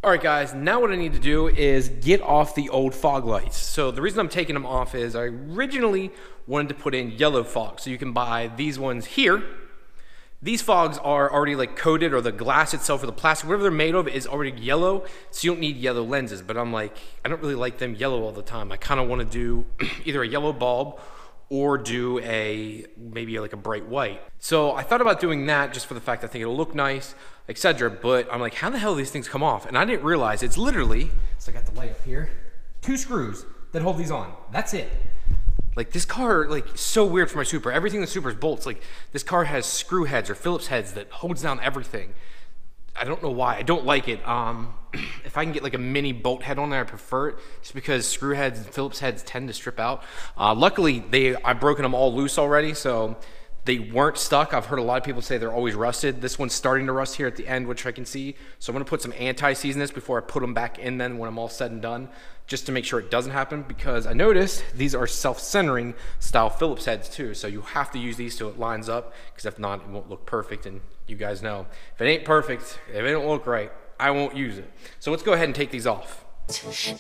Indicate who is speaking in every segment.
Speaker 1: All right, guys, now what I need to do is get off the old fog lights. So the reason I'm taking them off is I originally wanted to put in yellow fog. So you can buy these ones here. These fogs are already like coated, or the glass itself or the plastic, whatever they're made of is already yellow. So you don't need yellow lenses, but I'm like, I don't really like them yellow all the time. I kind of want to do either a yellow bulb or do maybe like a bright white. So I thought about doing that just for the fact I think it'll look nice, etc. But I'm like, how the hell do these things come off? And I didn't realize it's literally, so I got the light up here, 2 screws that hold these on. That's it. Like this car, like so weird for my Supra. Everything in the Supra is bolts. Like this car has screw heads or Phillips heads that holds down everything. I don't know why. I don't like it. If I can get like a mini bolt head on there, I prefer it, just because screw heads and Phillips heads tend to strip out. Luckily, I've broken them all loose already, so they weren't stuck. I've heard a lot of people say they're always rusted. This one's starting to rust here at the end, which I can see. So I'm gonna put some anti-seize in this before I put them back in then when I'm all said and done, just to make sure it doesn't happen, because I noticed these are self-centering style Phillips heads too. So you have to use these so it lines up, because if not, it won't look perfect. And you guys know, if it ain't perfect, if it don't look right, I won't use it. So let's go ahead and take these off.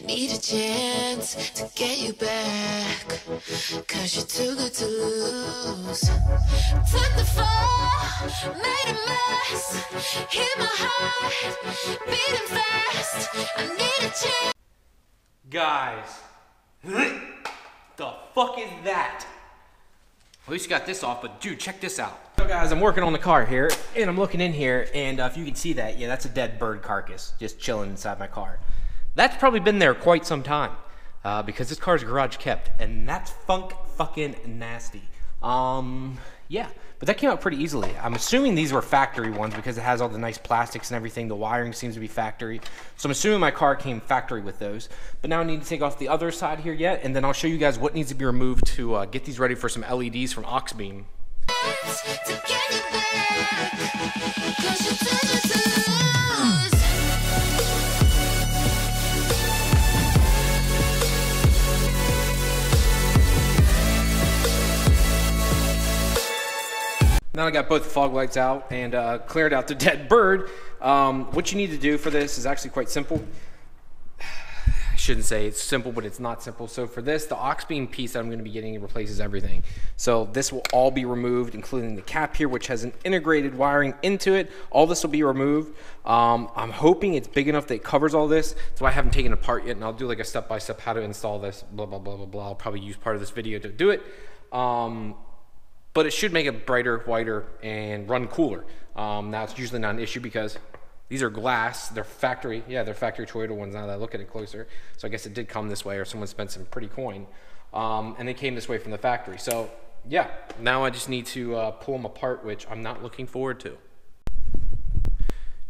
Speaker 2: Need a chance to get you back, 'cause you're too good to lose. Took the fall, made a mess. Hear my heart beating fast. I need a chance.
Speaker 1: Guys, the fuck is that? At least you got this off, but dude, check this out. So guys, I'm working on the car here, and I'm looking in here, and if you can see that, yeah, that's a dead bird carcass just chilling inside my car. That's probably been there quite some time, because this car's garage kept, and that's fucking nasty. Yeah, but that came out pretty easily. I'm assuming these were factory ones because it has all the nice plastics and everything. The wiring seems to be factory. So I'm assuming my car came factory with those. But now I need to take off the other side here yet, and then I'll show you guys what needs to be removed to get these ready for some LEDs from Oxbeam. Now I got both the fog lights out and cleared out the dead bird. What you need to do for this is actually quite simple. I shouldn't say it's simple, but it's not simple. So for this, the Oxbeam piece that I'm going to be getting replaces everything. So this will all be removed, including the cap here, which has an integrated wiring into it. All this will be removed. I'm hoping it's big enough that it covers all this. That's why I haven't taken it apart yet, and I'll do like a step-by-step how to install this, blah, blah, blah, blah, blah. I'll probably use part of this video to do it. But it should make it brighter, whiter, and run cooler. Now it's usually not an issue because these are glass. They're factory. Yeah, they're factory Toyota ones now that I look at it closer. So I guess it did come this way, or someone spent some pretty coin. And they came this way from the factory. So yeah, now I just need to pull them apart, which I'm not looking forward to.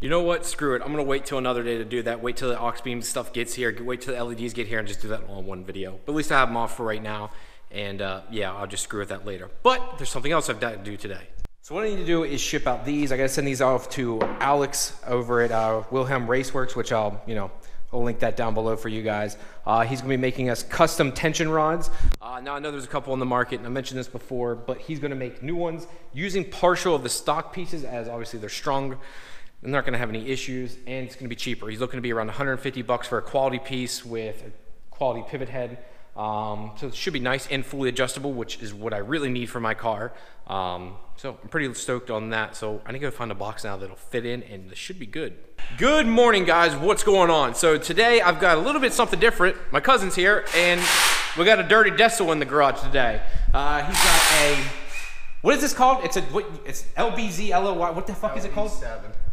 Speaker 1: You know what? Screw it. I'm going to wait till another day to do that. Wait till the Oxbeam stuff gets here. Wait till the LEDs get here and just do that all in one video. But at least I have them off for right now. And yeah, I'll just screw with that later. But there's something else I've got to do today. So what I need to do is ship out these. I got to send these off to Alex over at Wilhelm Raceworks, which I'll link that down below for you guys. He's going to be making us custom tension rods. Now I know there's a couple on the market, and I mentioned this before, but he's going to make new ones using partial of the stock pieces, as obviously they're strong. They're not going to have any issues, and it's going to be cheaper. He's looking to be around 150 bucks for a quality piece with a quality pivot head. So it should be nice and fully adjustable, which is what I really need for my car. So I'm pretty stoked on that. So I need to go find a box now that'll fit in, and this should be good. Good morning, guys. What's going on? So today I've got a little bit something different. My cousin's here, and we got a dirty Dessel in the garage today. He's got a, what is this called? It's LBZ LOY. What the fuck is it called?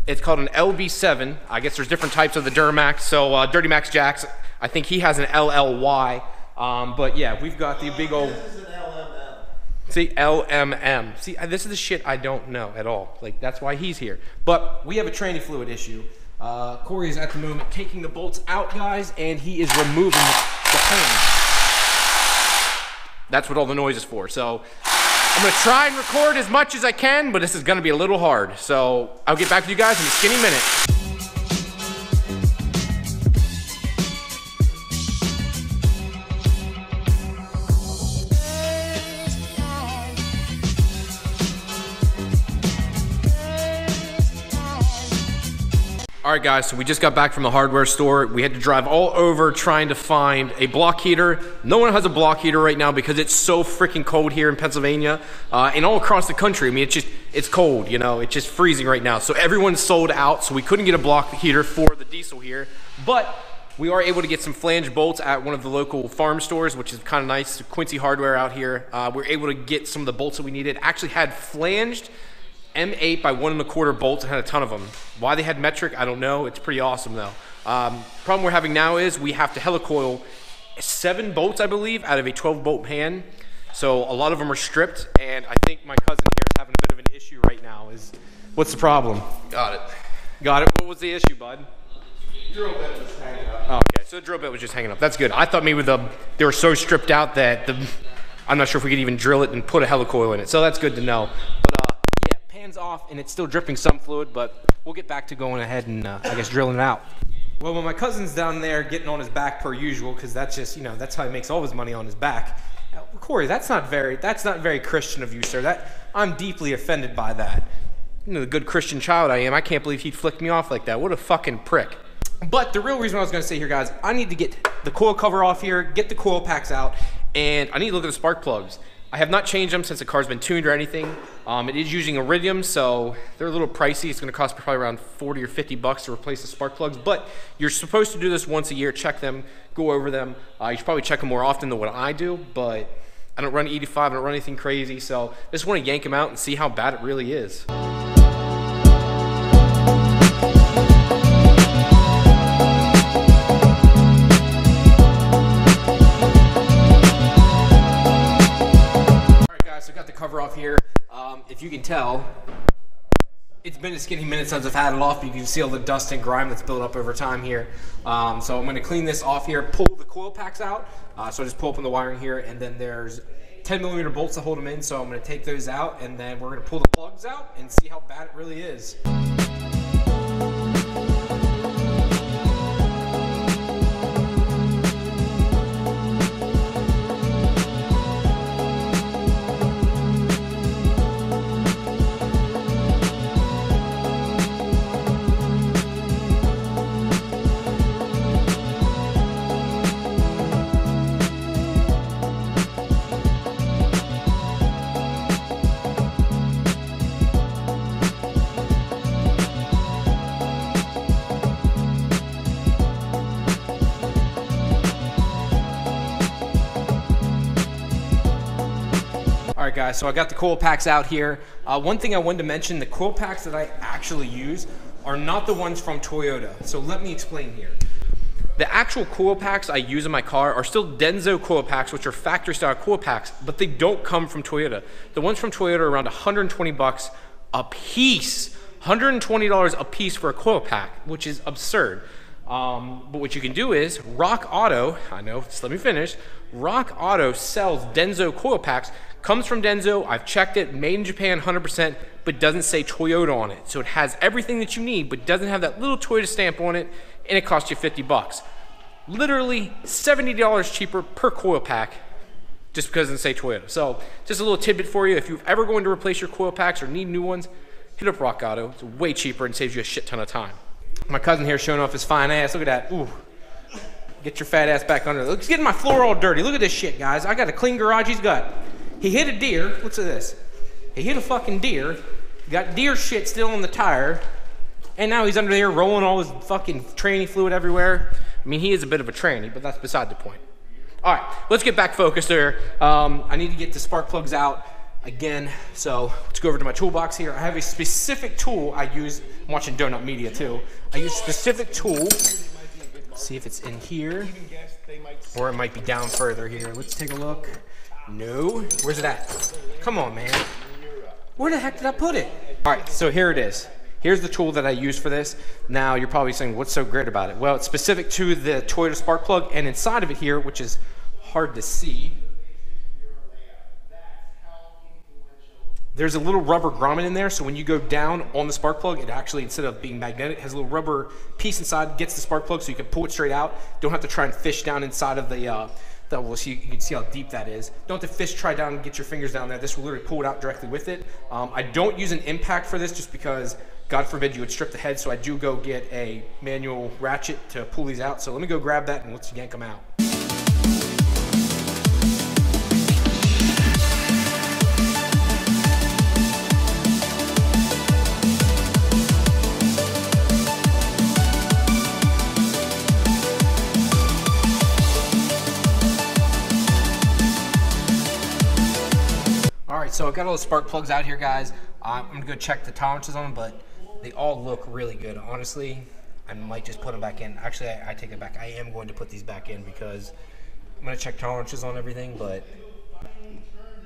Speaker 1: It's called an LB7. I guess there's different types of the Duramax. So Dirty Max Jacks, I think he has an LLY. But yeah, we've got the big old. This is an LMM. See, LMM. See, this is the shit I don't know at all. Like, that's why he's here. But we have a tranny fluid issue. Corey is at the moment taking the bolts out, guys, and he is removing the pin. That's what all the noise is for. So I'm gonna try and record as much as I can, but this is gonna be a little hard. So I'll get back to you guys in a skinny minute. All right, guys, so we just got back from the hardware store. We had to drive all over trying to find a block heater. No one has a block heater right now because it's so freaking cold here in Pennsylvania and all across the country. I mean, it's cold, you know, it's just freezing right now. So everyone's sold out, so we couldn't get a block heater for the diesel here. But we are able to get some flange bolts at one of the local farm stores, which is kind of nice. Quincy Hardware out here. We're able to get some of the bolts that we needed. Actually had flanged M8 by 1 1/4 bolts and had a ton of them. Why they had metric, I don't know. It's pretty awesome though. Problem we're having now is we have to helicoil 7 bolts, I believe, out of a 12 bolt pan. So a lot of them are stripped, and I think my cousin here is having a bit of an issue right now. What's the problem?
Speaker 3: Got it.
Speaker 1: Got it. What was the issue, bud?
Speaker 3: Drill bit was hanging up.
Speaker 1: Oh, okay. So the drill bit was just hanging up. That's good. I thought maybe they were so stripped out that I'm not sure if we could even drill it and put a helicoil in it. So that's good to know. But yeah, pan's off and it's still dripping some fluid, but we'll get back to going ahead and I guess drilling it out. Well, when my cousin's down there getting on his back per usual, because that's just, you know, that's how he makes all his money, on his back. Corey, that's not very Christian of you, sir. I'm deeply offended by that. You know, the good Christian child I am, I can't believe he'd flick me off like that. What a fucking prick. But the real reason I was going to say here, guys, I need to get the coil cover off here, get the coil packs out, and I need to look at the spark plugs. I have not changed them since the car's been tuned or anything. It is using iridium, so they're a little pricey. It's going to cost probably around 40 or 50 bucks to replace the spark plugs, but you're supposed to do this once a year, check them, go over them. You should probably check them more often than what I do, but I don't run 85, I don't run anything crazy, so I just want to yank them out and see how bad it really is. Cover off here. If you can tell, it's been a skinny minute since I've had it off, but you can see all the dust and grime that's built up over time here. So I'm going to clean this off here, pull the coil packs out. So I just pull up on the wiring here, and then there's 10mm bolts to hold them in, so I'm going to take those out, and then we're going to pull the plugs out and see how bad it really is. Alright guys, so I got the coil packs out here. One thing I wanted to mention, the coil packs that I actually use are not the ones from Toyota. So let me explain here. The actual coil packs I use in my car are still Denso coil packs, which are factory style coil packs, but they don't come from Toyota. The ones from Toyota are around 120 bucks a piece. $120 a piece for a coil pack, which is absurd. But what you can do is Rock Auto, I know, just let me finish. Rock Auto sells Denso coil packs, comes from Denso, I've checked it, made in Japan 100%, but doesn't say Toyota on it. So it has everything that you need, but doesn't have that little Toyota stamp on it, and it costs you 50 bucks. Literally $70 cheaper per coil pack, just because it doesn't say Toyota. So just a little tidbit for you, if you're ever going to replace your coil packs or need new ones, hit up Rock Auto. It's way cheaper and saves you a shit ton of time. My cousin here showing off his fine ass. Look at that. Ooh. Get your fat ass back under. Look, he's getting my floor all dirty. Look at this shit, guys. I got a clean garage. He hit a deer. What's this? He hit a fucking deer. Got deer shit still on the tire. And now he's under there rolling all his fucking tranny fluid everywhere. I mean, he is a bit of a tranny, but that's beside the point. All right, let's get back focused there. I need to get the spark plugs out again. So let's go over to my toolbox here. I have a specific tool I use. I'm watching Donut Media too. I use a specific tool. Let's see if it's in here, or it might be down further here. Let's take a look. No, where's it at? Come on, man. Where the heck did I put it? All right, so here it is. Here's the tool that I use for this. Now, you're probably saying, what's so great about it? Well, it's specific to the Toyota spark plug, and inside of it here, which is hard to see, there's a little rubber grommet in there, so when you go down on the spark plug, it actually, instead of being magnetic, has a little rubber piece inside, gets the spark plug so you can pull it straight out. Don't have to try and fish down inside of the that will see, you can see how deep that is. Don't have to fish try down and get your fingers down there. This will literally pull it out directly with it. I don't use an impact for this just because, God forbid, you would strip the head, so I do go get a manual ratchet to pull these out. So let me go grab that and let's yank them out. So I've got all the spark plugs out here, guys. I'm gonna go check the tolerances on them, but they all look really good. Honestly, I might just put them back in. Actually, I take it back. I am going to put these back in because I'm gonna check tolerances on everything, but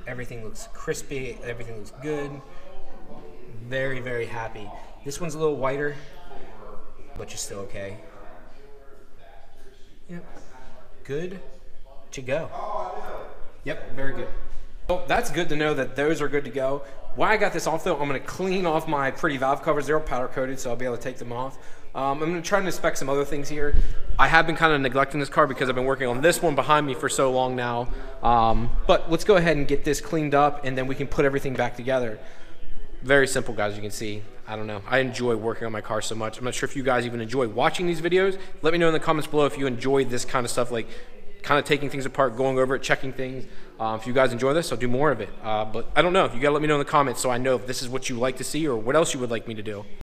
Speaker 1: everything looks crispy. Everything looks good. Very, very happy. This one's a little whiter, but you're still okay. Yep. Good to go. Yep, very good. Oh, that's good to know that those are good to go. While I got this off though, I'm going to clean off my pretty valve covers. They're powder coated, so I'll be able to take them off. I'm going to try and inspect some other things here. I have been kind of neglecting this car because I've been working on this one behind me for so long now. But let's go ahead and get this cleaned up and then we can put everything back together. Very simple, guys, you can see. I don't know. I enjoy working on my car so much. I'm not sure if you guys even enjoy watching these videos. Let me know in the comments below if you enjoy this kind of stuff, like kind of taking things apart, going over it, checking things. If you guys enjoy this, I'll do more of it. But I don't know. You got to let me know in the comments so I know if this is what you like to see or what else you would like me to do.